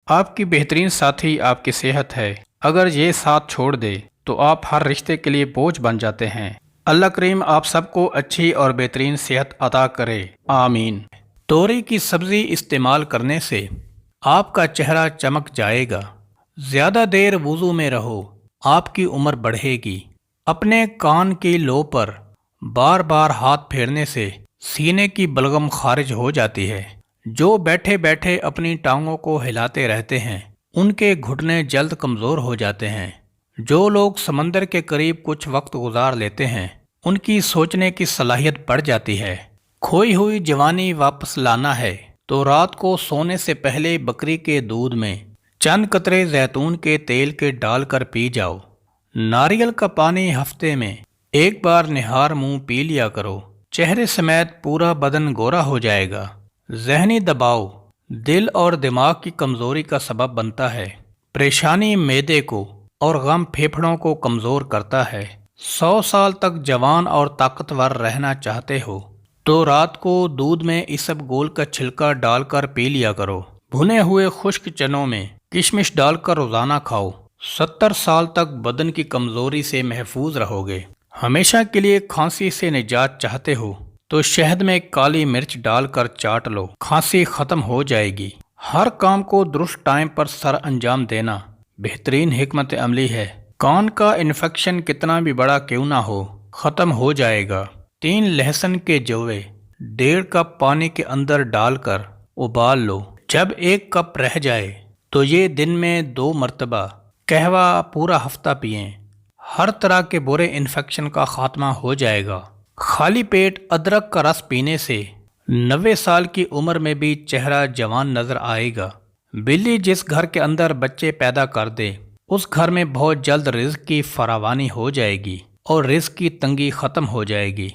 آپ کی بہترین ساتھی آپ کی صحت ہے۔ اگر یہ ساتھ چھوڑ دے تو آپ ہر رشتے کے لیے بوجھ بن جاتے ہیں۔ اللہ کریم آپ سب کو اچھی اور بہترین صحت عطا کرے، آمین۔ توری کی سبزی استعمال کرنے سے آپ کا چہرہ چمک جائے گا۔ زیادہ دیر وضو میں رہو، آپ کی عمر بڑھے گی۔ اپنے کان کی لو پر بار بار ہاتھ پھیرنے سے سینے کی بلغم خارج ہو جاتی ہے۔ جو بیٹھے بیٹھے اپنی ٹانگوں کو ہلاتے رہتے ہیں ان کے گھٹنے جلد کمزور ہو جاتے ہیں۔ جو لوگ سمندر کے قریب کچھ وقت گزار لیتے ہیں ان کی سوچنے کی صلاحیت بڑھ جاتی ہے۔ کھوئی ہوئی جوانی واپس لانا ہے تو رات کو سونے سے پہلے بکری کے دودھ میں چند قطرے زیتون کے تیل کے ڈال کر پی جاؤ۔ ناریل کا پانی ہفتے میں ایک بار نہار منہ پی لیا کرو، چہرے سمیت پورا بدن گورا ہو جائے گا۔ ذہنی دباؤ دل اور دماغ کی کمزوری کا سبب بنتا ہے۔ پریشانی معدے کو اور غم پھیپھڑوں کو کمزور کرتا ہے۔ 100 سال تک جوان اور طاقتور رہنا چاہتے ہو تو رات کو دودھ میں اسب گول کا چھلکا ڈال کر پی لیا کرو۔ بھنے ہوئے خشک چنوں میں کشمش ڈال کر روزانہ کھاؤ۔ 70 سال تک بدن کی کمزوری سے محفوظ رہو گے۔ ہمیشہ کے لیے کھانسی سے نجات چاہتے ہو تو شہد میں کالی مرچ ڈال کر چاٹ لو، کھانسی ختم ہو جائے گی۔ ہر کام کو درست ٹائم پر سر انجام دینا بہترین حکمت عملی ہے۔ کان کا انفیکشن کتنا بھی بڑا کیوں نہ ہو ختم ہو جائے گا۔ 3 لہسن کے جوے 1.5 کپ پانی کے اندر ڈال کر ابال لو۔ جب 1 کپ رہ جائے تو یہ دن میں 2 مرتبہ قہوہ پورا ہفتہ پئیں۔ ہر طرح کے برے انفیکشن کا خاتمہ ہو جائے گا۔ خالی پیٹ ادرک کا رس پینے سے 90 سال کی عمر میں بھی چہرہ جوان نظر آئے گا۔ بلی جس گھر کے اندر بچے پیدا کر دے اس گھر میں بہت جلد رزق کی فراوانی ہو جائے گی اور رزق کی تنگی ختم ہو جائے گی۔